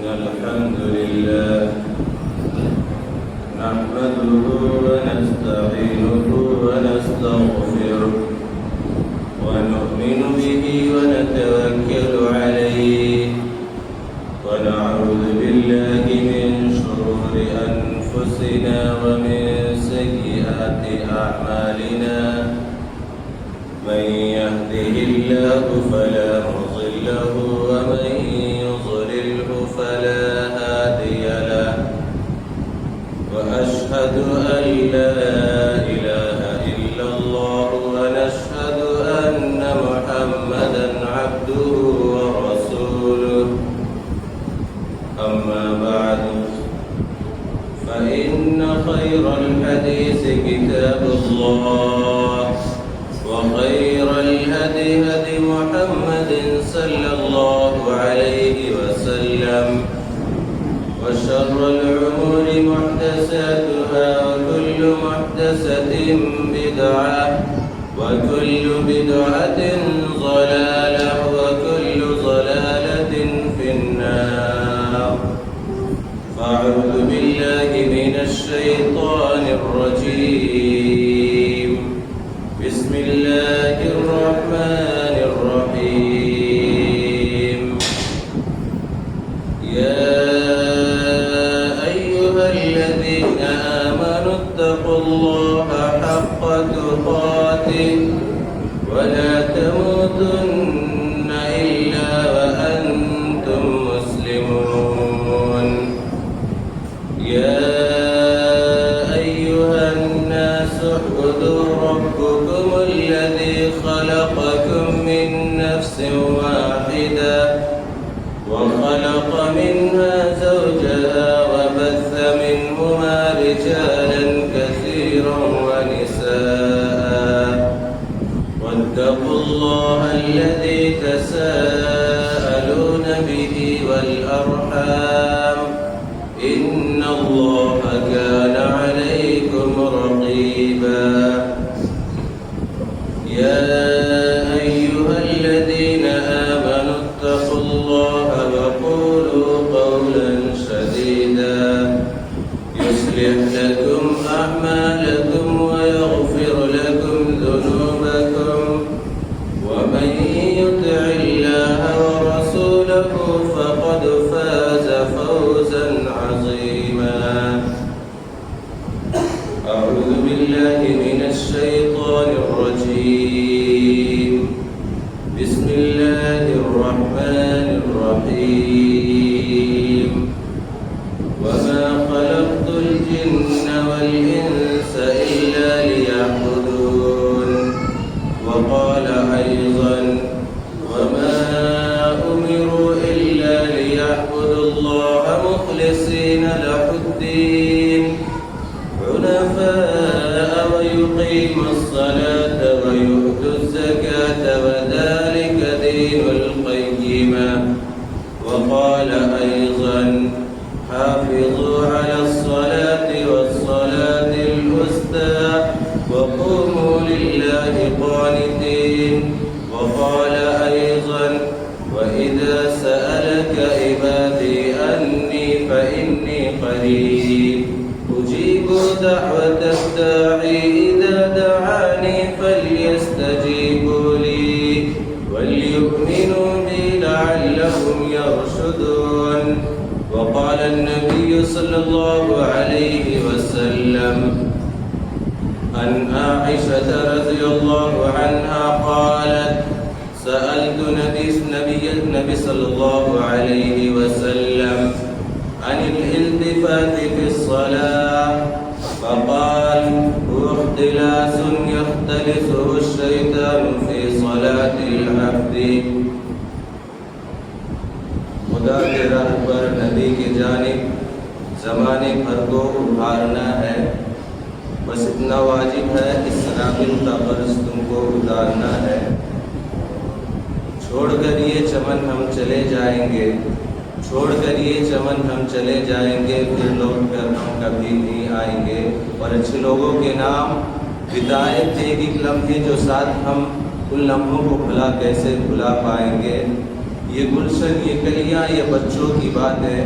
الحمد لله نحمده ونستعينه ونستغفره ونؤمن به ونتوكل عليه ونعوذ بالله من شرور أنفسنا ومن سيئات أعمالنا من يهده الله فلا مضل له ومن يضلله فلا هادي له وأشهد أن لا إله إلا الله ونشهد أن محمدا عبده ورسوله أما بعد فإن خير الحديث كتاب الله وخير الهدي هدي محمد صلى الله عليه وسلم وشر الأمور محدثاتها وكل محدثة بدعة وكل بدعة ضلالة وكل ضلالة في النار فأعوذ بالله من الشيطان الرجيم بسم الله الرحمن الرحيم يا أيها الذين آمنوا اتقوا الله حق تقاته ولا تموتن إلا وأنتم مسلمون يا أيها الناس اعبدوا ربكم الذي خلقكم من نفس واحدة وخلق منها زوجها وبث منهما رجالا كثيرا ونساء واتقوا الله الذي تساءلون به والأرحام إن الله كان عليكم رقيبا يا أيها الذين آمنوا اتقوا الله وقولوا قولا سديدا يصلح لكم أعمالكم ويغفر لكم ذنوبكم ومن يطع الله ورسوله فقد فاز فوزا عظيما أعوذ بالله من الشيطان الرجيم بسم الله الرحمن الرحيم وما خلقت الجن والإنس إلا ليعبدون وقال أيضا وما أمروا إلا ليعبدوا الله مخلصين له الدين حنفاء ويقيموا الصلاة ويؤتوا الزكاة وذلك دين القيمة وقال أيضا حافظوا على الصلاة والصلاة الوسطى وقوموا لله قانتين وقال أيضا وإذا سألك عبادي أني فإني قريب أجيب دعوة الداعي إذا دعاني فليستجيبوا لي وليؤمنوا بي لعلهم يرشدون وقال النبي صلى الله عليه وسلم عن عائشة رضي الله عنها قالت سألت النبي صلى الله عليه وسلم عن الالتفات في الصلاة فقال هو اختلاس يختلسه الشيطان في صلاة العبد خدا کے راہ پر نبی کی جانب زمانے بھر کو ابھارنا ہے بس اتنا واجب ہے اس ناقل کا قرض تم کو اتارنا ہے چھوڑ کر یہ چمن ہم چلے جائیں گے چھوڑ کر یہ چمن ہم چلے جائیں گے پھر لوٹ کر ہم کبھی نہیں آئیں گے اور اچھے لوگوں کے نام بدایت ایک ایک لمحے جو ساتھ ہم ان لمحوں کو کیسے بھلا پائیں گے یہ گلشن یہ کلیاں یہ بچوں کی باتیں،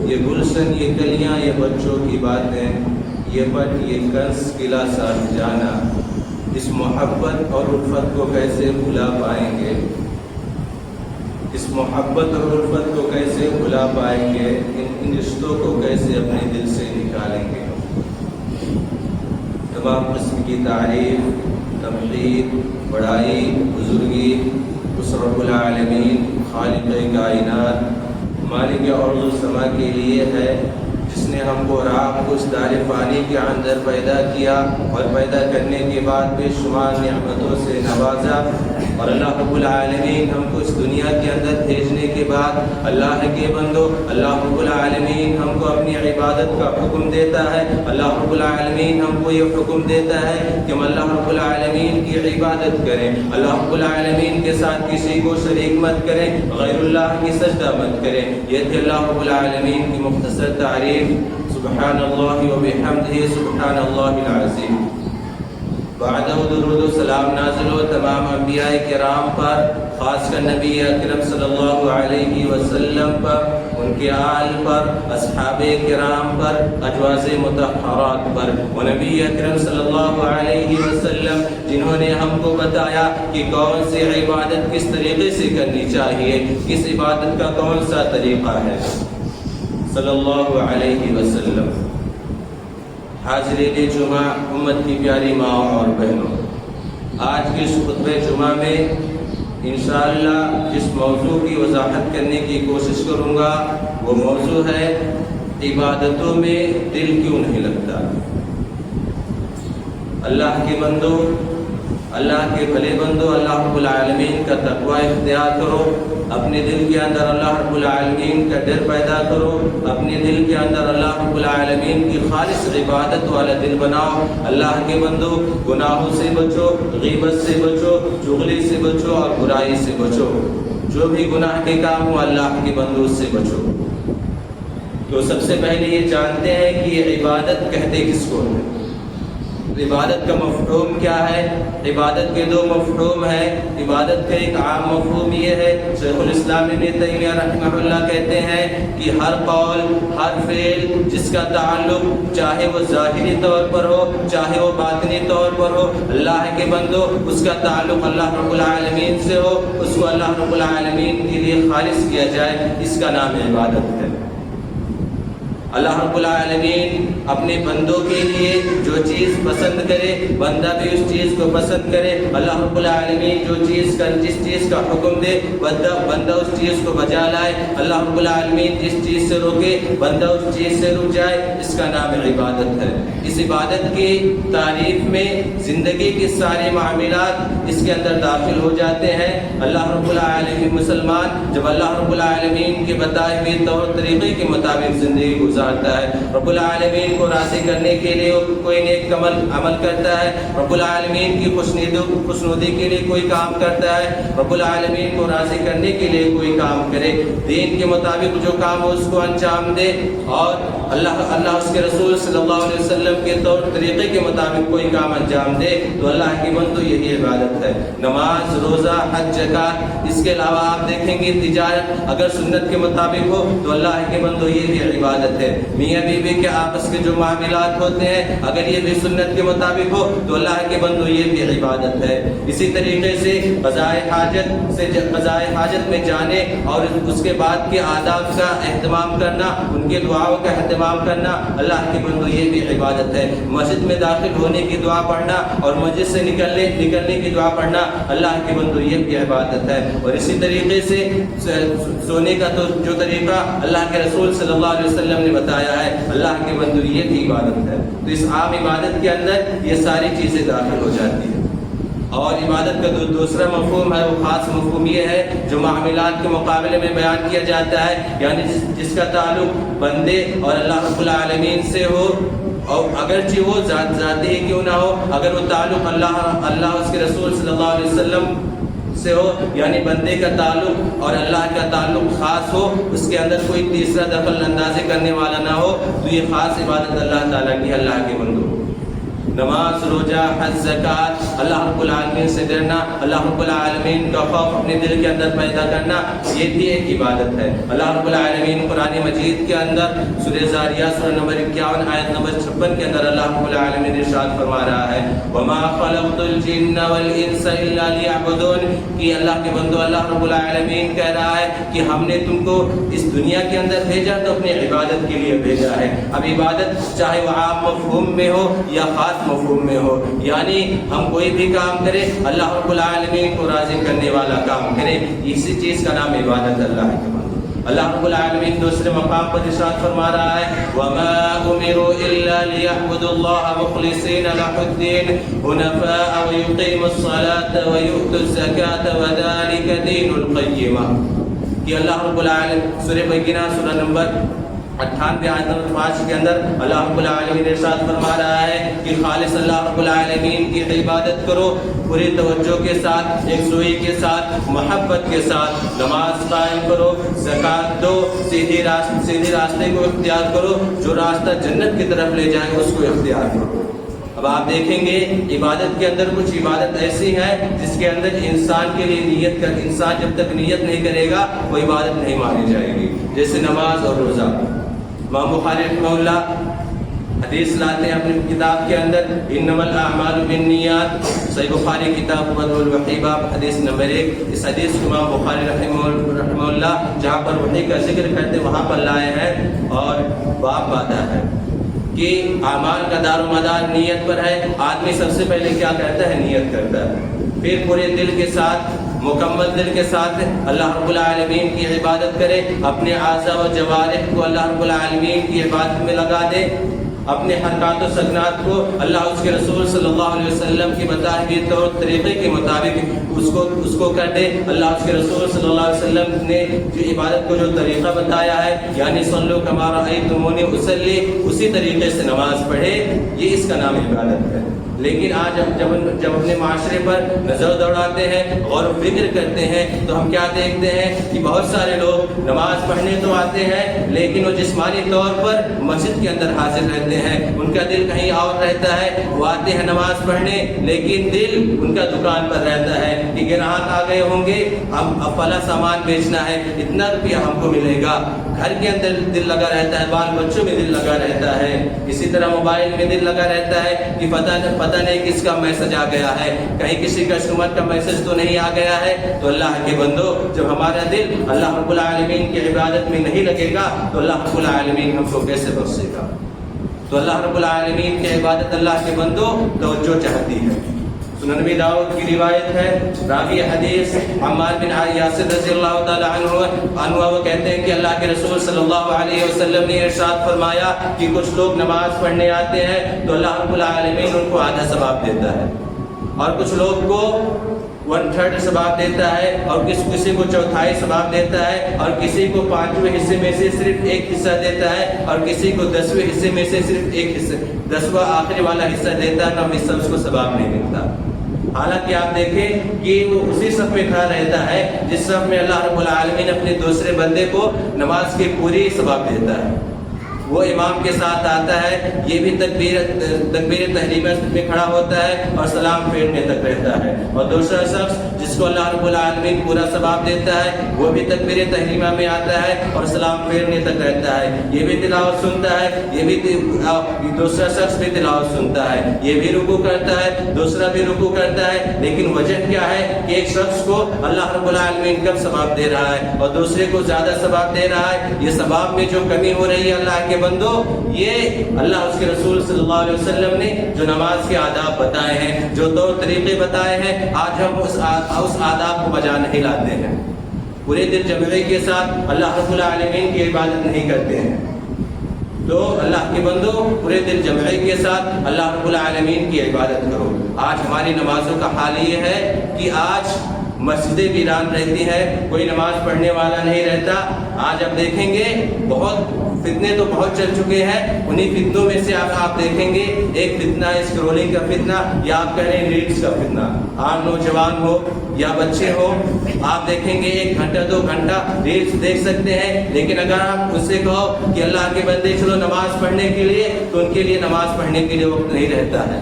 یہ گلشن یہ کلیاں یہ بچوں کی باتیں، یہ بٹ یہ کنس قلعہ ساتھ جانا، اس محبت اور الفت کو کیسے بھلا پائیں گے، اس محبت اور الفت کو کیسے بھلا پائیں گے، ان رشتوں کو کیسے اپنے دل سے نکالیں گے۔ تمام قسم کی تعریف، تمجید، بڑائی، بزرگی اس رب العالمین خالق کائنات مالک ارض و سما کے لیے ہے، جس نے ہم کو اور آپ کو اس دار فانی کے اندر پیدا کیا اور پیدا کرنے کے بعد بے شمار نعمتوں سے نوازا، اور اللہ رب العالمین ہم کو اس دنیا کے اندر بھیجنے کے بعد اللہ کے بندو اللہ رب العالمین ہم کو اپنی عبادت کا حکم دیتا ہے۔ اللہ رب العالمین ہم کو یہ حکم دیتا ہے کہ ہم اللہ رب العالمین کی عبادت کریں، اللہ رب العالمین کے ساتھ کسی کو شریک مت کریں، غیر اللہ کی سجدہ مت کریں۔ یہ تھی اللہ رب العالمین کی مختصر تعریف۔ سبحان اللہ و بحمدہ سبحان اللہ العظیم۔ بعد درود و سلام نازل ہو تمام انبیاء کرام پر، خاص کر نبی اکرم صلی اللہ علیہ وسلم پر، ان کے آل پر، اصحاب کرام پر، ازواج مطہرات پر، و نبی اکرم صلی اللہ علیہ وسلم جنہوں نے ہم کو بتایا کہ کون سی عبادت کس طریقے سے کرنی چاہیے، کس عبادت کا کون سا طریقہ ہے، صلی اللہ علیہ وسلم۔ حاضرین جمعہ، امت کی پیاری ماں اور بہنوں، آج کے اس خطبہ جمعہ میں انشاءاللہ جس موضوع کی وضاحت کرنے کی کوشش کروں گا وہ موضوع ہے عبادتوں میں دل کیوں نہیں لگتا۔ اللہ کے بندو، اللہ کے بھلے بندو، اللہ رب العالمین کا تقوی اختیار کرو، اپنے دل کے اندر اللہ رب العالمین کا ڈر پیدا کرو، اپنے دل کے اندر اللہ رب العالمین کی خالص عبادت والا دل بناؤ۔ اللہ کے بندو، گناہوں سے بچو، غیبت سے بچو، چغلی سے بچو اور برائی سے بچو، جو بھی گناہ کے کام ہو اللہ کے بندو سے بچو۔ تو سب سے پہلے یہ جانتے ہیں کہ یہ عبادت کہتے کس کو ہے، عبادت کا مفہوم کیا ہے۔ عبادت کے دو مفہوم ہیں۔ عبادت کا ایک عام مفہوم یہ ہے، شیخ الاسلام ابن تیمیہ رحمہ اللہ کہتے ہیں کہ ہر قول، ہر فعل جس کا تعلق چاہے وہ ظاہری طور پر ہو چاہے وہ باطنی طور پر ہو، اللہ کے بندو اس کا تعلق اللہ رب العالمین سے ہو، اس کو اللہ رب العالمین کے لیے خالص کیا جائے، اس کا نام عبادت ہے۔ اللہ رب العالمین اپنے بندوں کے لیے جو چیز پسند کرے بندہ بھی اس چیز کو پسند کرے۔ اللہ رب العالمین جس چیز کا حکم دے بندہ اس چیز کو بجا لائے۔ اللہ رب العالمین جس چیز سے روکے بندہ اس چیز سے رک جائے، اس کا نام عبادت ہے۔ اس عبادت کی تعریف میں زندگی کے سارے معاملات اس کے اندر داخل ہو جاتے ہیں۔ اللہ رب العالمین مسلمان جب اللہ رب العالمین کے بتائے ہوئے طور طریقے کے مطابق زندگی گزارتا ہے، رب العالمین کو راضی کرنے کے لیے کوئی نیک عمل کرتا ہے، رب العالمین کی خوشنودی کے لیے کوئی کام کرتا ہے، رب العالمین کو راضی کرنے کے لیے کوئی کام کرے، دین کے مطابق جو کام ہو اس کو انجام دے، اور اللہ اس کے رسول صلی اللہ علیہ وسلم کے طور طریقے کے مطابق کوئی کام انجام دے، تو اللہ کی بندو یہی عبادت ہے۔ نماز، روزہ، حج، زکات، اس کے علاوہ آپ دیکھیں گے تجارت اگر سنت کے مطابق ہو تو اللہ کے بندو یہ بھی عبادت ہے۔ میاں بیوی کے آپس کے جو معاملات ہوتے ہیں اگر یہ بھی سنت کے مطابق ہو تو اللہ کے بندو یہ بھی عبادت ہے۔ اسی طریقے سے قضائے حاجت میں جانے اور اس کے بعد کے آداب کا اہتمام کرنا، ان کے دعاؤں کا اہتمام کرنا، اللہ کے بندو یہ بھی عبادت ہے۔ مسجد میں داخل ہونے کی دعا پڑھنا اور مسجد سے نکلنے کی دعا پڑھنا، اللہ کے بندو یہ بھی عبادت ہے۔ اور اسی طریقے سے سونے کا تو جو طریقہ اللہ کے رسول صلی اللہ علیہ وسلم نے بتایا ہے، اللہ کے بندو یہ بھی عبادت ہے۔ تو اس عام عبادت کے اندر یہ ساری چیزیں داخل ہو جاتی ہیں۔ اور عبادت کا دوسرا مفہوم ہے، وہ خاص مفہوم یہ ہے جو معاملات کے مقابلے میں بیان کیا جاتا ہے، یعنی جس کا تعلق بندے اور اللہ رب العالمین سے ہو، اور اگرچہ وہ ذاتی ہی کیوں نہ ہو، اگر وہ تعلق اللہ اس کے رسول صلی اللہ علیہ وسلم سے ہو، یعنی بندے کا تعلق اور اللہ کا تعلق خاص ہو، اس کے اندر کوئی تیسرا دخل اندازی کرنے والا نہ ہو، تو یہ خاص عبادت اللہ تعالیٰ کی، اللہ کے بندوں۔ نماز، روزہ، حج، زکات، اللہ رب العالمین سے ڈرنا، اللہ رب العالمین کا خوف اپنے دل کے اندر پیدا کرنا، یہ بھی ایک عبادت ہے۔ اللہ رب العالمین قرآن مجید کے اندر سورہ زاریات سورہ نمبر 51 آیت نمبر 56 کے اندر اللہ رب العالمین ارشاد فرما رہا ہے وَمَا خَلَقْتُ الْجِنَّ وَالْإِنسَ إِلَّا لِيَعْبُدُونِ، کہ اللہ کے بندو اللہ رب العالمین کہہ رہا ہے کہ ہم نے تم کو اس دنیا کے اندر بھیجا تو اپنی عبادت کے لیے بھیجا ہے۔ اب عبادت چاہے وہ عام مفہوم میں ہو یا خاص مفہوم میں ہو، یعنی ہم کوئی بھی کام کریں اللہ رب العالمین کو راضی کرنے والا کام کریں، اسی چیز کا نام عبادت اللہ کے بندو۔ اللہ رب العالمین دوسرے مقام پر ارشاد فرما رہا ہے وَمَا أُمِرُوا إِلَّا لِيَعْبُدُوا اللَّهَ مُخْلِصِينَ لَهُ الدِّينَ حُنَفَاءَ وَيُقِيمُوا الصَّلَاةَ وَيُؤْتُوا الزَّكَاةَ وَذَلِكَ دِينُ الْقَيِّمَةِ، کہ اللہ رب العالمین سورہ بینہ سورہ نمبر 98 آیت نمبر 5 کے اندر اللہ رب العالمین ارشاد فرما رہا ہے کہ خالص اللہ رب العالمین کی عبادت کرو، پوری توجہ کے ساتھ، یکسوئی کے ساتھ، محبت کے ساتھ نماز قائم کرو، زکات دو، سیدھے راستے کو اختیار کرو، جو راستہ جنت کی طرف لے جائے اس کو اختیار کرو۔ اب آپ دیکھیں گے عبادت کے اندر کچھ عبادت ایسی ہے جس کے اندر انسان کے لیے نیت کر، انسان جب تک نیت نہیں کرے گا وہ عبادت نہیں مانی جائے گی، جیسے نماز اور روزہ۔ امام بخاری رحمہ اللہ حدیث لاتے ہیں اپنی کتاب کے اندر انما الاعمال بالنیات، صحیح بخاری کتاب بدء الوحی باب حدیث نمبر 1۔ اس حدیث کو امام بخاری رحمہ اللہ جہاں پر وحی کا ذکر کرتے وہاں پر لائے ہیں، اور باب آتا ہے کہ اعمال کا دار و مدار نیت پر ہے۔ آدمی سب سے پہلے کیا کرتا ہے؟ نیت کرتا ہے، پھر پورے دل کے ساتھ، مکمل دل کے ساتھ اللہ رب العالمین کی عبادت کرے، اپنے اعضاء و جوارح کو اللہ رب العالمین کی عبادت میں لگا دے، اپنے حرکات و سکنات کو اللہ اس کے رسول صلی اللہ علیہ وسلم کی بتائے ہوئے طور طریقے کے مطابق اس کو کر دے۔ اللہ اس کے رسول صلی اللہ علیہ وسلم نے جو عبادت کو جو طریقہ بتایا ہے، یعنی صلو کما رأیتمونی اصلی، اسی طریقے سے نماز پڑھے، یہ اس کا نام عبادت ہے۔ لیکن آج ہم جب اپنے معاشرے پر نظر دوڑاتے ہیں، غور و فکر کرتے ہیں، تو ہم کیا دیکھتے ہیں کہ بہت سارے لوگ نماز پڑھنے تو آتے ہیں لیکن وہ جسمانی طور پر مسجد کے اندر حاضر رہتے ہیں، ان کا دل کہیں اور رہتا ہے۔ وہ آتے ہیں نماز پڑھنے لیکن دل ان کا دکان پر رہتا ہے کہ گراہک آ گئے ہوں گے، ہم فلاں سامان بیچنا ہے، اتنا روپیہ ہم کو ملے گا۔ گھر کے اندر دل لگا رہتا ہے، بال بچوں میں دل لگا رہتا ہے، اسی طرح موبائل میں دل لگا رہتا ہے کہ پتہ نہیں کس کا میسج آ گیا ہے، کہیں کسی کسٹمر کا میسج تو نہیں آ گیا ہے۔ تو اللہ کے بندو، جب ہمارا دل اللہ رب العالمین کی عبادت میں نہیں لگے گا تو اللہ رب العالمین ہم کو کیسے بخشے گا؟ تو اللہ رب العالمین کی عبادت اللہ کے بندو توجہ چاہتی ہے۔ سنن نبی داؤد کی روایت ہے، راوی حدیث عمار بن یاسر رضی اللہ تعالی عنہ وہ کہتے ہیں کہ اللہ کے رسول صلی اللہ علیہ وسلم نے ارشاد فرمایا کہ کچھ لوگ نماز پڑھنے آتے ہیں تو اللہ رب العالمین ان کو آدھا ثواب دیتا ہے، اور کچھ لوگ کو 1/3 ثواب دیتا ہے، اور کسی کو 1/4 ثواب دیتا ہے، اور کسی کو 5ویں حصے میں سے صرف 1 حصہ دیتا ہے، اور کسی کو 10ویں حصے میں سے صرف 1 حصہ، 10واں آخری والا حصہ دیتا ہے، نہ حصہ اس کو ثواب نہیں ملتا۔ حالانکہ آپ دیکھیں کہ وہ اسی صف میں کھڑا رہتا ہے جس صف میں اللہ رب العالمین اپنے دوسرے بندے کو نماز کے پوری ثواب دیتا ہے۔ وہ امام کے ساتھ آتا ہے، یہ بھی تکبیر تحریمہ میں کھڑا ہوتا ہے اور سلام پھیرنے تک رہتا ہے، اور دوسرا شخص جس کو اللہ رب العالمین پورا ثواب دیتا ہے وہ بھی تکبیر تحریمہ میں آتا ہے اور سلام پھیرنے تک رہتا ہے، یہ بھی تلاوت سنتا ہے، یہ بھی دوسرا شخص بھی تلاوت سنتا ہے، یہ بھی رکوع کرتا ہے، دوسرا بھی رکوع کرتا ہے، لیکن وجہ کیا ہے کہ ایک شخص کو اللہ رب العالمین کم ثواب دے رہا ہے اور دوسرے کو زیادہ ثواب دے رہا ہے۔ یہ ثواب میں جو کمی ہو رہی ہے اللہ کے بندو، یہ اللہ اس کے رسول صلی اللہ علیہ وسلم نے جو نماز کے آداب بتائے ہیں، جو طور طریقے بتائے ہیں، آج ہم اس آداب کو بجا نہیں لاتے ہیں، پورے دل جمعی کے ساتھ اللہ رب العالمین کی عبادت نہیں کرتے ہیں۔ تو اللہ کے بندو، پورے دل جمعی کے ساتھ اللہ رب العالمین کی عبادت کرو۔ آج ہماری نمازوں کا حال یہ ہے کہ آج مسجدیں ویران رہتی ہیں، کوئی نماز پڑھنے والا نہیں رہتا۔ آج آپ دیکھیں گے بہت فتنے تو بہت چل چکے ہیں، انہی فتنوں میں سے آپ دیکھیں گے ایک فتنہ اسکرولنگ کا فتنہ، یا آپ کہہ رہے ہیں ریلز کا فتنہ۔ آپ نوجوان ہو یا بچے ہو، آپ دیکھیں گے 1 گھنٹہ 2 گھنٹہ ریلز دیکھ سکتے ہیں، لیکن اگر آپ ان سے کہو کہ اللہ کے بندے چلو نماز پڑھنے کے لیے، تو ان کے لیے نماز پڑھنے کے لیے وقت نہیں رہتا ہے۔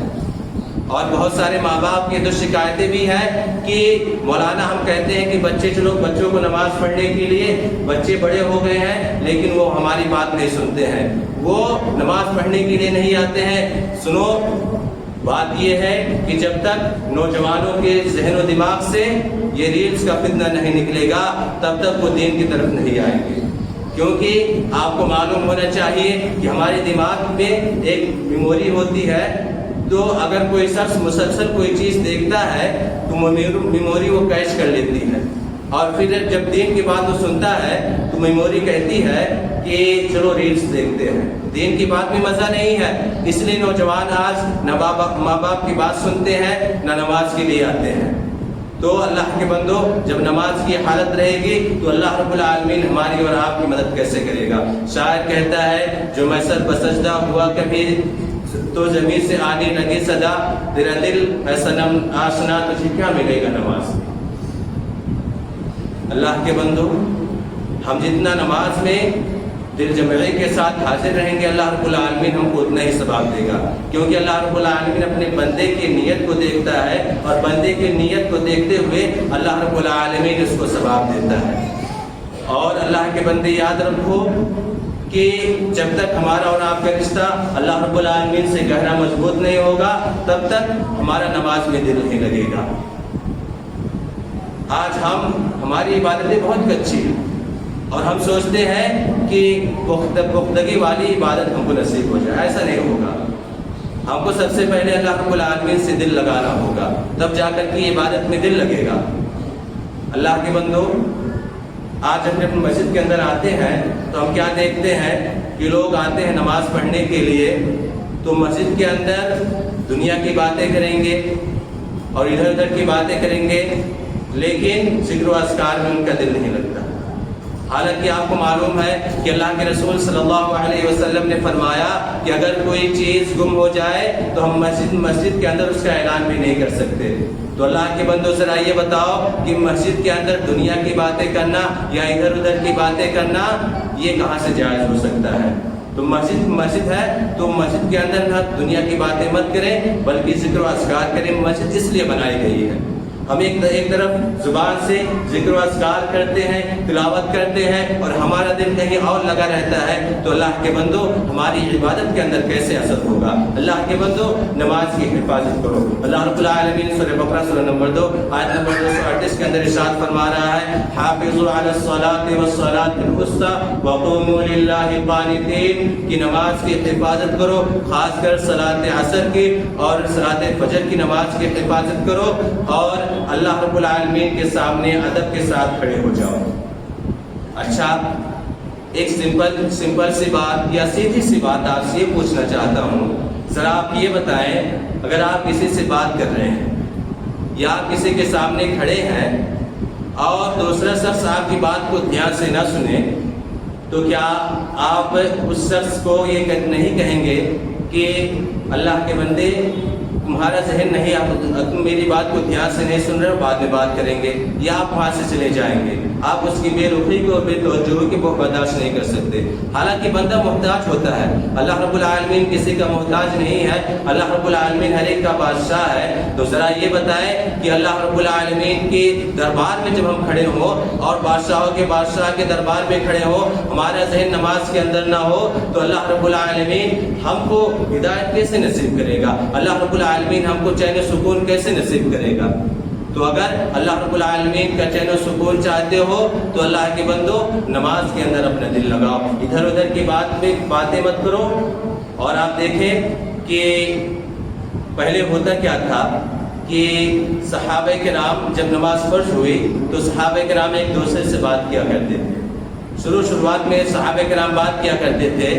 اور بہت سارے ماں باپ کی تو شکایتیں بھی ہیں کہ مولانا ہم کہتے ہیں کہ بچوں کو نماز پڑھنے کے لیے، بچے بڑے ہو گئے ہیں لیکن وہ ہماری بات نہیں سنتے ہیں، وہ نماز پڑھنے کے لیے نہیں آتے ہیں۔ سنو، بات یہ ہے کہ جب تک نوجوانوں کے ذہن و دماغ سے یہ ریلز کا فتنہ نہیں نکلے گا تب تک وہ دین کی طرف نہیں آئیں گے، کیونکہ آپ کو معلوم ہونا چاہیے کہ ہمارے دماغ میں ایک میموری ہوتی ہے، تو اگر کوئی شخص مسلسل کوئی چیز دیکھتا ہے تو میموری وہ کیچ کر لیتی ہے، اور پھر جب دین کی بات وہ سنتا ہے تو میموری کہتی ہے کہ چلو ریلز دیکھتے ہیں، دین کی بات میں مزہ نہیں ہے۔ اس لیے نوجوان آج نہ ماں باپ کی بات سنتے ہیں نہ نماز کے لیے آتے ہیں۔ تو اللہ کے بندو، جب نماز کی حالت رہے گی تو اللہ رب العالمین ہماری اور آپ کی مدد کیسے کرے گا؟ شاعر کہتا ہے جو میں سر بسجدہ ہوا کبھی تو زمین سے آنے لگی صدا، تیرا دل ہے صنم آشنا، تجھے کیا ملے گا نماز؟ اللہ کے بندو، ہم جتنا نماز میں دل جمعی کے ساتھ حاضر رہیں گے، اللہ رب العالمین ہم کو اتنا ہی ثواب دے گا، کیونکہ اللہ رب العالمین اپنے بندے کی نیت کو دیکھتا ہے، اور بندے کی نیت کو دیکھتے ہوئے اللہ رب العالمین اس کو ثواب دیتا ہے۔ اور اللہ کے بندے یاد رکھو کہ جب تک ہمارا اور آپ کا رشتہ اللہ رب العالمین سے گہرا مضبوط نہیں ہوگا تب تک ہمارا نماز میں دل نہیں لگے گا۔ آج ہماری عبادتیں بہت کچی ہیں، اور ہم سوچتے ہیں کہ پختگی والی عبادت ہم کو نصیب ہو جائے، ایسا نہیں ہوگا۔ ہم کو سب سے پہلے اللہ رب العالمین سے دل لگانا ہوگا، تب جا کر کے عبادت میں دل لگے گا۔ اللہ کے بندو، آج جب اپنی مسجد کے اندر آتے ہیں تو ہم کیا دیکھتے ہیں کہ لوگ آتے ہیں نماز پڑھنے کے لیے، تو مسجد کے اندر دنیا کی باتیں کریں گے اور ادھر ادھر کی باتیں کریں گے، لیکن ذکر و اذکار میں ان کا دل نہیں لگتا۔ حالانکہ آپ کو معلوم ہے کہ اللہ کے رسول صلی اللہ علیہ وسلم نے فرمایا کہ اگر کوئی چیز گم ہو جائے تو ہم مسجد کے اندر اس کا اعلان بھی نہیں کر سکتے۔ تو اللہ کے بندوں ذرا یہ بتاؤ کہ مسجد کے اندر دنیا کی باتیں کرنا یا ادھر ادھر کی باتیں کرنا یہ کہاں سے جائز ہو سکتا ہے؟ تو مسجد ہے تو مسجد کے اندر نہ دنیا کی باتیں مت کریں بلکہ ذکر و اذکار کریں۔ مسجد اس لیے بنائی گئی ہے، ہم ایک طرف زبان سے ذکر و اذکار کرتے ہیں، تلاوت کرتے ہیں، اور ہمارا دل کہیں اور لگا رہتا ہے، تو اللہ کے بندو ہماری عبادت کے اندر کیسے اثر ہوگا؟ اللہ کے بندو نماز کی حفاظت کرو۔ اللہ رب العالمین سورہ بقرہ سورہ نمبر 2 آیت نمبر 238 کے اندر ارشاد فرما رہا ہے، حافظوا علی الصلاۃ والصلاۃ الوسطی وقوموا للہ قانتین، کہ نماز کی حفاظت کرو، خاص کر صلاۃ عصر کی اور صلاۃ فجر کی نماز کی حفاظت کرو، اور اللہ رب العالمین کے سامنے ادب کے ساتھ کھڑے ہو جاؤ۔ اچھا، ایک سمپل سی بات یا سیدھی سی بات آپ سے یہ پوچھنا چاہتا ہوں، ذرا آپ یہ بتائیں، اگر آپ کسی سے بات کر رہے ہیں یا آپ کسی کے سامنے کھڑے ہیں اور دوسرا شخص آپ کی بات کو دھیان سے نہ سنے، تو کیا آپ اس شخص کو یہ نہیں کہیں گے کہ اللہ کے بندے تمہارا ذہن نہیں، تم میری بات کو دھیان سے نہیں سن رہے ہو، بعد میں بات کریں گے، یا آپ وہاں سے چلے جائیں گے؟ آپ اس کی بے رخی کو بے توجہی کو برداشت نہیں کر سکتے۔ حالانکہ بندہ محتاج ہوتا ہے، اللہ رب العالمین کسی کا محتاج نہیں ہے، اللہ رب العالمین ہر ایک کا بادشاہ ہے۔ تو ذرا یہ بتائیں کہ اللہ رب العالمین کے دربار میں جب ہم کھڑے ہوں اور بادشاہوں کے بادشاہ کے دربار میں کھڑے ہوں، ہمارا ذہن نماز کے اندر نہ ہو، تو اللہ رب العالمین ہم کو ہدایت کیسے نصیب کرے گا؟ اللہ رب العالمین ہم کو چین و سکون کیسے نصیب کرے گا؟ تو اگر اللہ رب العالمین کا چین و سکون چاہتے ہو تو اللہ کے بندو نماز کے اندر اپنا دل لگاؤ، ادھر ادھر کی باتیں مت کرو۔ اور آپ دیکھیں کہ پہلے ہوتا کیا تھا کہ صحابہ کرام جب نماز فرض ہوئی تو صحابہ کرام ایک دوسرے سے بات کیا کرتے تھے۔ شروعات میں صحابہ کرام بات کیا کرتے تھے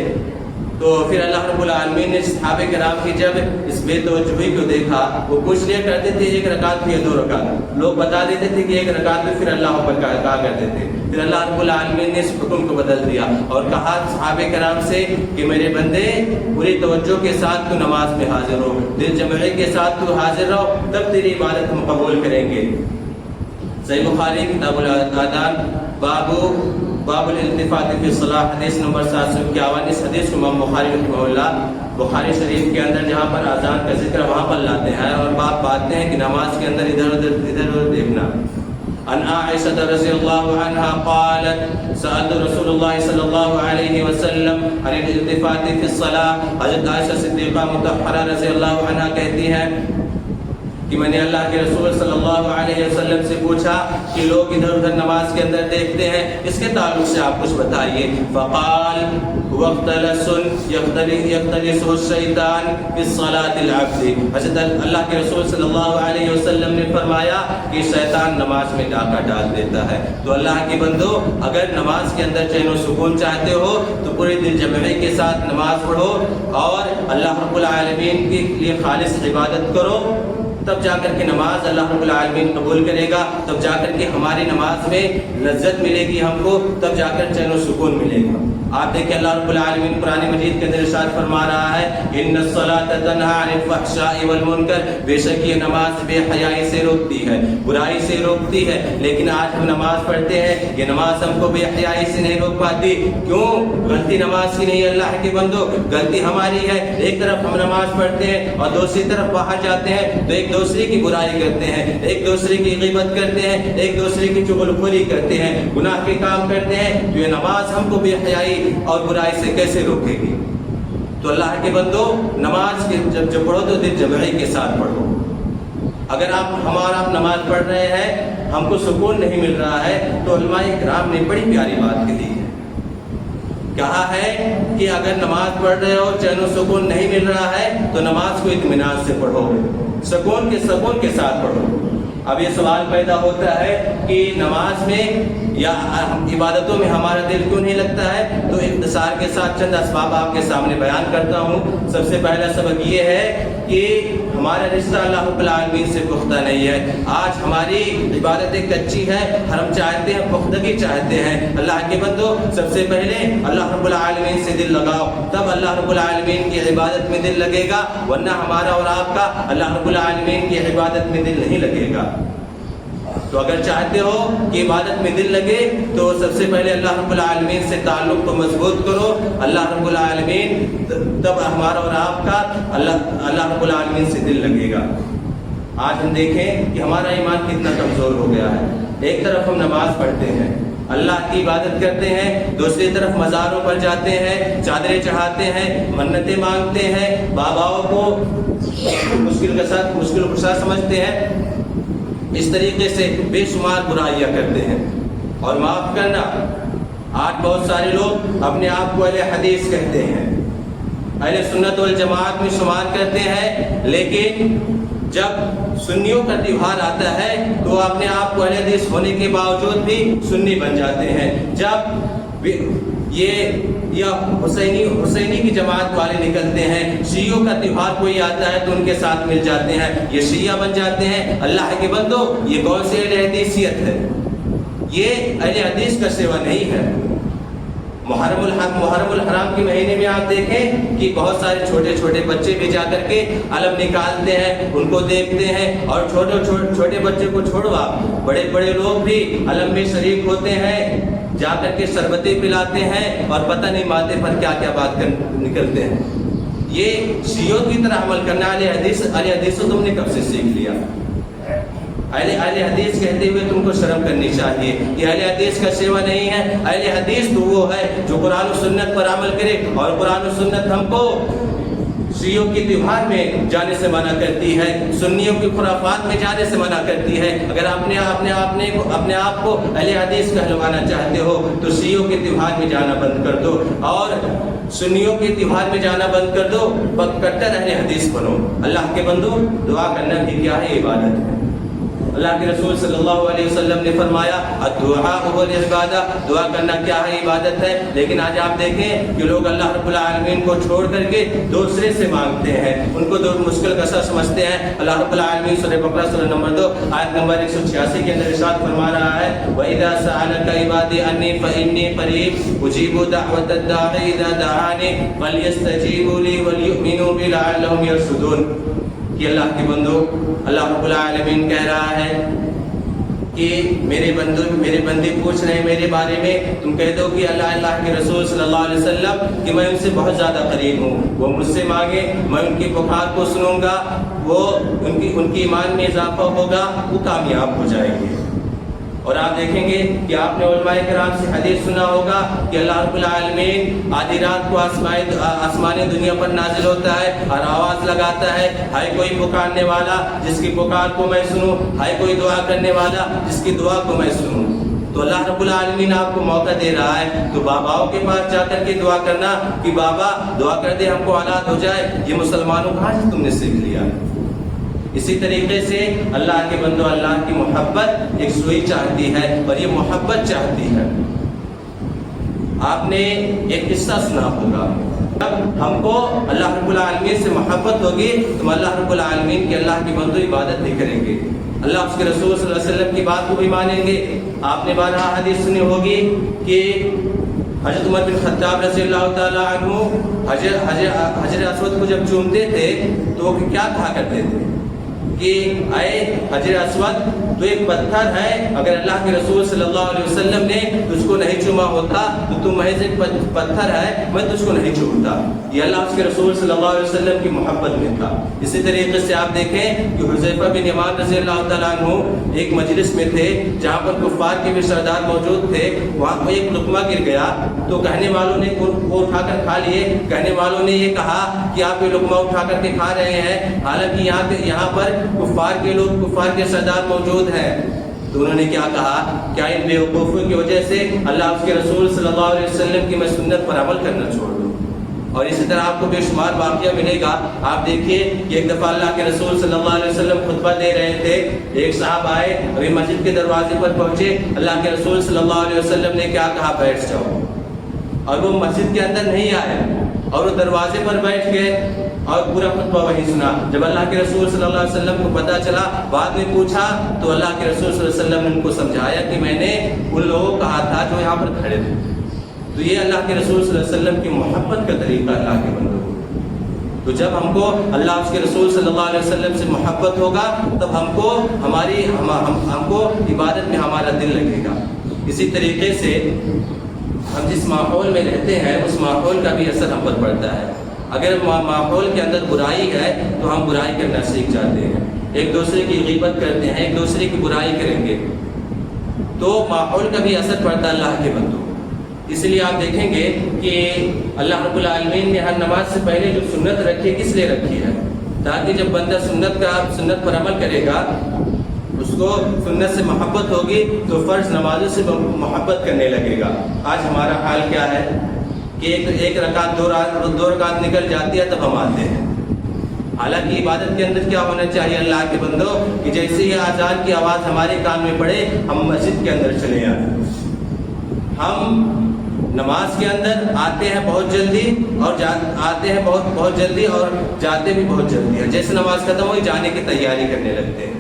تو پھر اللہ رب العالمین نے صحابہ کرام کی جب اس بے توجہی کو دیکھا، وہ کچھ لیا کرتے تھے ایک رکعت پھر 2 رکعت، لوگ بتا دیتے تھے کہ ایک رکعت میں پھر اللہ پر کہا کرتے تھے. پھر اللہ رب العالمین نے اس حکم کو بدل دیا اور کہا صحابہ کرام سے کہ میرے بندے پوری توجہ کے ساتھ تو نماز میں حاضر ہو، دل جمعی کے ساتھ تو حاضر رہو، تب تیری عبادت ہم قبول کریں گے. صحیح بخاری کتاب الادان باب الالتفات فی الصلاۃ حدیث نمبر 751. اس حدیث کو امام بخاری رحمہ اللہ بخاری شریف کے اندر جہاں پر اذان کا ذکر وہاں پر لاتے ہیں اور بات باتیں ہیں کہ نماز کے اندر ادھر ادھر دیکھنا. عن عائشة رضی اللہ عنہا قالت سألت رسول اللہ صلی اللہ علیہ وسلم عن الالتفات فی الصلاۃ. حضرت عائشہ صدیقہ مطہرہ رضی اللہ عنہا کہتی ہیں کہ میں نے اللہ کے رسول صلی اللہ علیہ وسلم سے پوچھا کہ لوگ ادھر ادھر نماز کے اندر دیکھتے ہیں، اس کے تعلق سے آپ کچھ بتائیے. فقال وقتلس یقتلسه الشیطان فی الصلاۃ العبد. حضرت اللہ کے رسول صلی اللہ علیہ وسلم نے فرمایا کہ شیطان نماز میں ڈاکہ ڈال دیتا ہے. تو اللہ کے بندو، اگر نماز کے اندر چین و سکون چاہتے ہو تو پورے دل جمعی کے ساتھ نماز پڑھو اور اللہ رب العالمین کے لیے خالص عبادت کرو، تب جا کر کے نماز اللہ رب العالمین قبول کرے گا، تب جا کر کے ہماری نماز میں لذت ملے گی ہم کو، تب جا کر چین و سکون ملے گا. آپ دیکھیں اللہ رب العالمین قرآن مجید کے اندر ارشاد فرما رہا ہے ان الصلاۃ تنہی عن الفحشاء والمنکر، بے شک یہ نماز بے حیائی سے روکتی ہے، برائی سے روکتی ہے. لیکن آج ہم نماز پڑھتے ہیں، یہ نماز ہم کو بے حیائی سے نہیں روک پاتی. کیوں؟ غلطی نماز کی نہیں ہے اللہ کے بندو، غلطی ہماری ہے. ایک طرف ہم نماز پڑھتے ہیں اور دوسری طرف باہر جاتے ہیں تو ایک دوسرے کی برائی کرتے ہیں، ایک دوسرے کی غیبت کرتے ہیں، ایک دوسرے کی چغلخوری کرتے ہیں، گناہ کے کام کرتے ہیں. تو یہ نماز ہم کو بے حیائی اور برائی سے کیسے روکے گی؟ تو اللہ کے بندو، نماز کے جب پڑھو تو دل جمعی کے ساتھ پڑھو. اگر آپ نماز پڑھ رہے ہیں، ہم کو سکون نہیں مل رہا ہے، تو علماء کرام نے بڑی پیاری بات کہی ہے. کہا ہے کہ اگر نماز پڑھ رہے ہو چین و سکون نہیں مل رہا ہے تو نماز کو اطمینان سے پڑھو، سکون کے ساتھ پڑھو. اب یہ سوال پیدا ہوتا ہے کہ نماز میں یا عبادتوں میں ہمارا دل کیوں نہیں لگتا ہے؟ تو اختصار کے ساتھ چند اسباب آپ کے سامنے بیان کرتا ہوں. سب سے پہلا سبب یہ ہے کہ ہمارا رشتہ اللہ رب العالمین سے پختہ نہیں ہے. آج ہماری عبادتیں کچی ہے، ہم چاہتے ہیں پختگی چاہتے ہیں. اللہ کے بندو، سب سے پہلے اللہ رب العالمین سے دل لگاؤ، تب اللہ رب العالمین کی عبادت میں دل لگے گا، ورنہ ہمارا اور آپ کا اللہ رب العالمین کی عبادت میں دل نہیں لگے گا. تو اگر چاہتے ہو کہ عبادت میں دل لگے تو سب سے پہلے اللہ رب العالمین سے تعلق کو مضبوط کرو. اللہ رب العالمین تب ہمارا اور آپ کا اللہ رب العالمین سے دل لگے گا. آج ہم دیکھیں کہ ہمارا ایمان کتنا کمزور ہو گیا ہے. ایک طرف ہم نماز پڑھتے ہیں، اللہ کی عبادت کرتے ہیں، دوسری طرف مزاروں پر جاتے ہیں، چادریں چڑھاتے ہیں، منتیں مانگتے ہیں، باباؤں کو مشکل کشا سمجھتے ہیں. اس طریقے سے بے شمار برائیاں کرتے ہیں. اور معاف کرنا، آج بہت سارے لوگ اپنے آپ کو اہل حدیث کہتے ہیں، اہل سنت والجماعت میں شمار کرتے ہیں، لیکن جب سنیوں کا تیوہار آتا ہے تو وہ اپنے آپ کو اہل حدیث ہونے کے باوجود بھی سنی بن جاتے ہیں. جب یہ حسینی کی جماعت والے نکلتے ہیں، شیعوں کا تیوہار کوئی آتا ہے تو ان کے ساتھ مل جاتے ہیں، یہ شیعہ بن جاتے ہیں. اللہ کے بندو، یہ کون سی اہل حدیثیت ہے؟ یہ اہل حدیث کا سیوا نہیں ہے. محرم الحرام کے مہینے میں آپ دیکھیں کہ بہت سارے چھوٹے چھوٹے بچے بھی جا کر کے علم نکالتے ہیں، ان کو دیکھتے ہیں. اور چھوٹے بچے کو چھوڑوا بڑے بڑے لوگ بھی علم میں شریک ہوتے ہیں، جا کر کے شربتیں پلاتے ہیں اور پتہ نہیں ماتھے پر کیا کیا بات نکلتے ہیں. یہ شیعوں کی طرح عمل کرنا اہل حدیث تم نے کب سے سیکھ لیا؟ اہل حدیث کہتے ہوئے تم کو شرم کرنی چاہیے. یہ اہل حدیث کا سیوا نہیں ہے. اہل حدیث تو وہ ہے جو قرآن و سنت پر عمل کرے، اور قرآن و سنت ہم کو شیعوں کی تیوہار میں جانے سے منع کرتی ہے، سنیوں کی خرافات میں جانے سے منع کرتی ہے. اگر اپنے آپ کو اہل حدیث کہلوانا چاہتے ہو تو شیعوں کے تیوہار میں جانا بند کر دو اور سنیوں کے تیوہار میں جانا بند کر دو، کٹر اہل حدیث بنو. اللہ کے بندو، دعا کرنا بھی کیا ہے؟ عبادت ہے. اللہ کے رسول صلی اللہ علیہ وسلم نے فرمایا الدعاء هو العبادہ، دعا کرنا کیا ہے؟ عبادت ہے۔ لیکن آج آپ دیکھیں کہ لوگ اللہ رب العالمین کو چھوڑ کر کے دوسرے سے مانگتے ہیں، ان کو مشکل کسا سمجھتے ہیں۔ اللہ رب العالمین سورہ بقرہ سورہ نمبر 2 آیت نمبر 186 کے اندر ارشاد فرما رہا ہے وَإِذَا سَأَلَكَ عِبَادِي عَنِّي فَإِنِّي قَرِيبٌ أُجِيبُ دَعْوَةَ الدَّاعِ إِذَا دَعَانِ فَلْيَسْتَجِيبُوا لِي وَلْيُؤْمِنُوا بِي لَعَلَّهُمْ يَرْشُدُونَ۔ کہ اللہ کے بندو، اللہ رب العالمین کہہ رہا ہے کہ میرے بندے پوچھ رہے ہیں میرے بارے میں، تم کہہ دو کہ اللہ کے رسول صلی اللہ علیہ وسلم کہ میں ان سے بہت زیادہ قریب ہوں، وہ مجھ سے مانگے، میں ان کی پکار کو سنوں گا، وہ ان کی ایمان میں اضافہ ہوگا، وہ کامیاب ہو جائیں گے۔ اور آپ دیکھیں گے کہ آپ نے علماء کرام سے حدیث سنا ہوگا کہ اللہ رب العالمین آدھی رات کو آسمانی دنیا پر نازل ہوتا ہے اور آواز لگاتا ہے ہائے کوئی پکارنے والا جس کی پکار کو میں سنوں، ہائے کوئی دعا کرنے والا جس کی دعا کو میں سنوں۔ تو اللہ رب العالمین آپ کو موقع دے رہا ہے، تو باباؤں کے پاس جا کر کے دعا کرنا کہ بابا دعا کر دے ہم کو اولاد ہو جائے، یہ مسلمانوں کہاں سے تم نے سیکھ لیا؟ اسی طریقے سے اللہ کے بندو، اللہ کی محبت ایک سوئی چاہتی ہے اور یہ محبت چاہتی ہے۔ آپ نے ایک قصہ سنا ہوگا، جب ہم کو اللہ رب العالمین سے محبت ہوگی تو اللہ رب العالمین کی اللہ کی بندو عبادت بھی کریں گے، اللہ اس کے رسول صلی اللہ علیہ وسلم کی بات کو بھی مانیں گے۔ آپ نے بارہا حدیث سنی ہوگی کہ حضرت عمر بن خطاب رضی اللہ تعالیٰ عنہ حجر اسود کو جب چومتے تھے تو وہ کیا کہا کرتے تھے کہ اے حجر اسود تو ایک پتھر ہے، اگر اللہ کے رسول صلی اللہ علیہ وسلم نے تجھ کو نہیں چوما ہوتا تو تم محض ایک پتھر ہے، میں تجھ کو نہیں چومتا۔ یہ اللہ اس کے رسول صلی اللہ علیہ وسلم کی محبت میں تھا۔ اسی طریقے سے آپ دیکھیں کہ حذیفہ بن یمان رضی اللہ تعالیٰ عنہ ایک مجلس میں تھے جہاں پر کفار کے بھی سردار موجود تھے، وہاں کو ایک لقمہ گر گیا تو کہنے والوں نے وہ اٹھا کر کھا لیے، کہنے والوں نے یہ کہا کہ آپ یہ لقمہ اٹھا کر کے کھا رہے ہیں حالانکہ یہاں پر کفار کے سردار موجود ہیں۔ تو انہوں نے کیا کہا، کیا ان بیوقوفوں کی وجہ سے اللہ اس کے رسول صلی اللہ علیہ وسلم کی میں سنت پر عمل کرنا چھوڑ دوں؟ اور اسی طرح آپ کو بے شمار واقعہ ملے گا۔ آپ دیکھیے کہ ایک دفعہ اللہ کے رسول صلی اللہ علیہ وسلم خطبہ دے رہے تھے، ایک صاحب آئے، ابھی مسجد کے دروازے پر پہنچے، اللہ کے رسول صلی اللہ علیہ وسلم نے کیا کہا، بیٹھ جاؤ، اور وہ مسجد کے اندر نہیں آئے اور وہ دروازے پر بیٹھ گئے اور پورا خطبہ وہی سنا۔ جب اللہ کے رسول صلی اللہ علیہ وسلم کو پتہ چلا، بعد میں پوچھا تو اللہ کے رسول صلی اللہ علیہ وسلم نے ان کو سمجھایا کہ میں نے ان لوگوں کو کہا تھا جو یہاں پر کھڑے تھے۔ تو یہ اللہ کے رسول صلی اللہ علیہ وسلم کی محبت کا طریقہ اللہ کے بندوں۔ تو جب ہم کو اللہ اس کے رسول صلی اللہ علیہ وسلم سے محبت ہوگا تب ہم کو عبادت میں ہمارا دل لگے گا۔ اسی طریقے سے ہم جس ماحول میں رہتے ہیں اس ماحول کا بھی اثر ہم پر پڑتا ہے۔ اگر ماحول کے اندر برائی ہے تو ہم برائی کرنا سیکھ جاتے ہیں، ایک دوسرے کی غیبت کرتے ہیں، ایک دوسرے کی برائی کریں گے تو ماحول کا بھی اثر پڑتا ہے اللہ کے بندوں۔ اس لیے آپ دیکھیں گے کہ اللہ رب العالمین نے ہر نماز سے پہلے جو سنت رکھی ہے کس لیے رکھی ہے؟ تاکہ جب بندہ سنت پر عمل کرے گا، اس کو سنت سے محبت ہوگی تو فرض نمازوں سے محبت کرنے لگے گا۔ آج ہمارا حال کیا ہے کہ ایک رکعت دو رکعت نکل جاتی ہے تب ہم آتے ہیں، حالانکہ عبادت کے اندر کیا ہونا چاہیے اللہ کے بندوں کہ جیسے ہی اذان کی آواز ہمارے کان میں پڑے ہم مسجد کے اندر چلے آئیں۔ ہم نماز کے اندر آتے ہیں بہت جلدی اور آتے ہیں بہت جلدی اور جاتے بھی بہت جلدی ہے، جیسے نماز ختم ہوئی جانے کی تیاری کرنے لگتے ہیں۔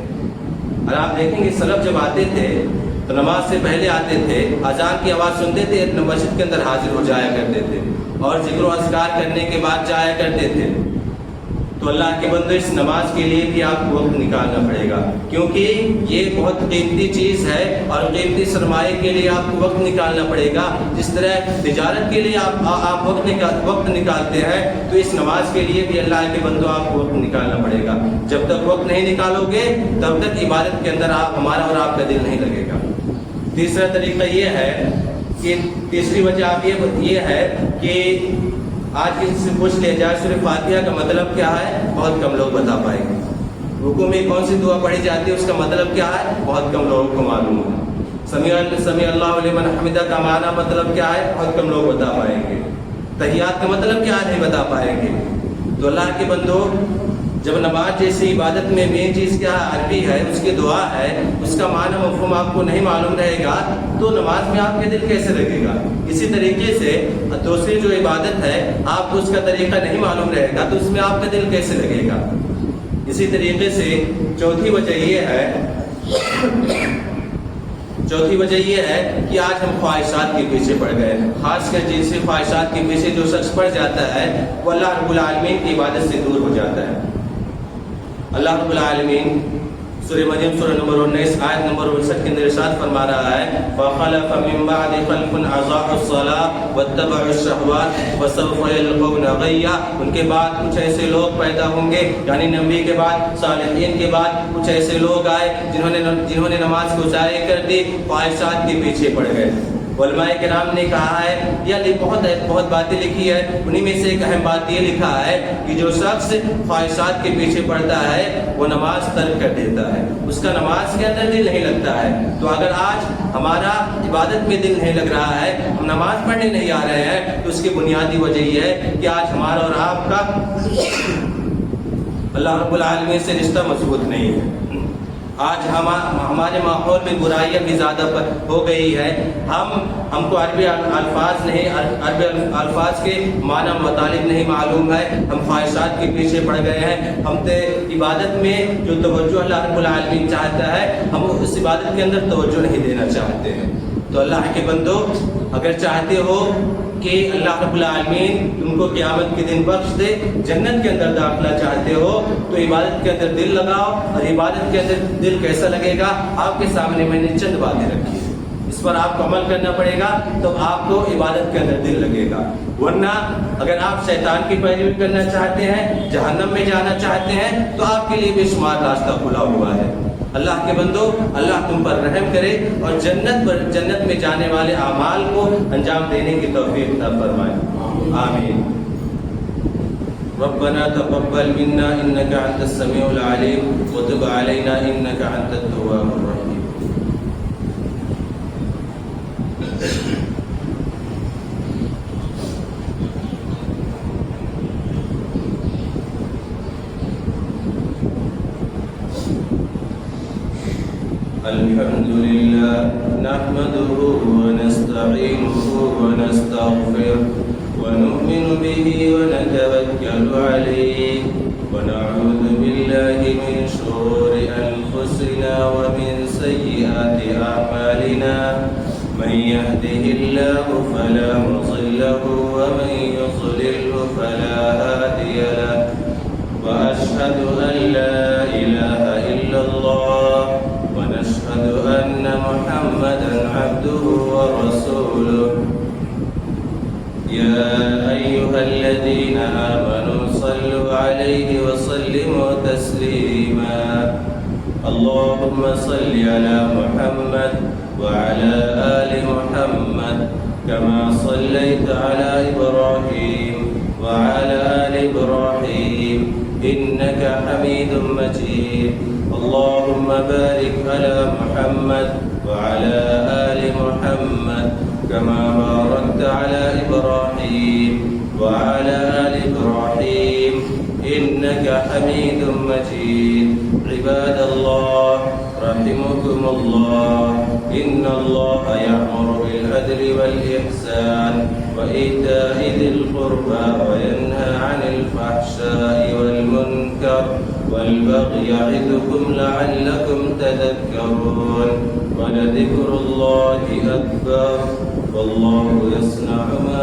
اور آپ دیکھیں گے سلف جب آتے تھے تو نماز سے پہلے آتے تھے، اذان کی آواز سنتے تھے، مسجد کے اندر حاضر ہو جایا کرتے تھے اور ذکر و اذکار کرنے کے بعد جایا کرتے تھے۔ تو اللہ کے بندو اس نماز کے لیے بھی آپ کو وقت نکالنا پڑے گا، کیونکہ یہ بہت قیمتی چیز ہے اور قیمتی سرمایے کے لیے آپ کو وقت نکالنا پڑے گا۔ جس طرح تجارت کے لیے آپ وقت نکالتے ہیں تو اس نماز کے لیے بھی اللہ کے بندو آپ کو وقت نکالنا پڑے گا۔ جب تک وقت نہیں نکالو گے تب تک عبادت کے اندر ہمارا اور آپ کا دل نہیں لگے گا۔ تیسرا طریقہ یہ ہے کہ تیسری وجہ آپ یہ ہے کہ آج کسی سے پوچھ لیا جائے سورہ فاتحہ کا مطلب کیا ہے، بہت کم لوگ بتا پائیں گے۔ رکوع میں کون سی دعا پڑھی جاتی ہے اس کا مطلب کیا ہے، بہت کم لوگوں کو معلوم ہے۔ سمیع اللہ لمن حمدہ کا معنی مطلب کیا ہے، بہت کم لوگ بتا پائیں گے۔ تحیات کا مطلب کیا نہیں بتا پائیں گے۔ تو اللہ کے بندو جب نماز جیسی عبادت میں مین چیز کیا عربی ہے، اس کی دعا ہے، اس کا معنی مفہوم آپ کو نہیں معلوم رہے گا تو نماز میں آپ کے دل کیسے لگے گا؟ اسی طریقے سے دوسری جو عبادت ہے آپ کو اس کا طریقہ نہیں معلوم رہے گا تو اس میں آپ کا دل کیسے لگے گا؟ اسی طریقے سے چوتھی وجہ یہ ہے کہ آج ہم خواہشات کے پیچھے پڑ گئے ہیں، خاص کر جنسی خواہشات کے پیچھے جو شخص پڑ جاتا ہے وہ اللہ رب العالمین کی عبادت سے دور ہو جاتا ہے۔ اللہ رب العالمین سورہ مریم سورہ نمبر 19 آیت نمبر 59 کے اندر ارشاد فرما رہا ہے فَخَلَفَ مِن بَعْدِ خَلْفٌ أَضَاعُوا الصَّلَاةَ وَاتَّبَعُوا الشَّهَوَاتِ وَسَوْفَ يَلْقَوْنَ غَيًّا۔ ان کے بعد کچھ ایسے لوگ پیدا ہوں گے، یعنی نبی کے بعد، صالحین کے بعد کچھ ایسے لوگ آئے جنہوں نے نماز کو ضائع کر دی، خواہشات کے پیچھے پڑ گئے۔ علماء کرام نے کہا ہے یعنی بہت باتیں لکھی ہے، انہی میں سے ایک اہم بات یہ لکھا ہے کہ جو شخص خواہشات کے پیچھے پڑتا ہے وہ نماز ترک کر دیتا ہے، اس کا نماز کے اندر دل نہیں لگتا ہے۔ تو اگر آج ہمارا عبادت میں دل نہیں لگ رہا ہے، ہم نماز پڑھنے نہیں آ رہے ہیں، تو اس کی بنیادی وجہ یہ ہے کہ آج ہمارا اور آپ کا اللہ رب العالمین سے رشتہ مضبوط نہیں ہے۔ آج ہمارے ماحول میں برائیاں بھی زیادہ ہو گئی ہے، ہم کو عربی الفاظ کے معنی مطالب نہیں معلوم ہے، ہم خواہشات کے پیچھے پڑ گئے ہیں، ہم عبادت میں جو توجہ اللہ رب العالمین چاہتا ہے ہم اس عبادت کے اندر توجہ نہیں دینا چاہتے ہیں۔ تو اللہ کے بندو، اگر چاہتے ہو کہ اللہ رب العالمین تم کو قیامت کے دن بخش دے، جنت کے اندر داخلہ چاہتے ہو تو عبادت کے اندر دل لگاؤ، اور عبادت کے اندر دل کیسا لگے گا آپ کے سامنے میں نے چند باتیں رکھی ہیں، اس پر آپ کو عمل کرنا پڑے گا تو آپ کو عبادت کے اندر دل لگے گا۔ ورنہ اگر آپ شیطان کی پیروی کرنا چاہتے ہیں، جہنم میں جانا چاہتے ہیں تو آپ کے لیے بے شمار راستہ کھلا ہوا ہے۔ اللہ کے بندو، اللہ تم پر رحم کرے اور جنت میں جانے والے اعمال کو انجام دینے کی توفیق عطا فرمائے، آمین۔ ربنا تقبل منا انك انت السميع العليم وتب علينا انك انت التواب الرحيم۔ الحمد لله نحمده ونستعينه ونستغفره ونؤمن به ونتوكل عليه ونعوذ بالله من شرور أنفسنا ومن سيئات أعمالنا من يهده الله فلا مضل له ومن يضلل فلا هادي له وأشهد أن لا إله إلا الله ونشهد أن محمدا عبده ورسوله يا أيها الذين آمنوا صلوا عليه وسلموا تسليما اللهم صل على محمد وعلى آل محمد كما صليت على إبراهيم وعلى آل إبراهيم إنك حميد مجيد اللهم بارك على محمد وعلى آل محمد كما باركت على إبراهيم وعلى آل إبراهيم إنك حميد مجيد عباد الله رحمكم الله إن الله يأمر بالعدل والإحسان وإيتاء ذي القربى وينهى عن الفحشاء والمنكر والبغي يعظكم لعلكم تذكرون ولذكر الله أكبر والله يصنع ما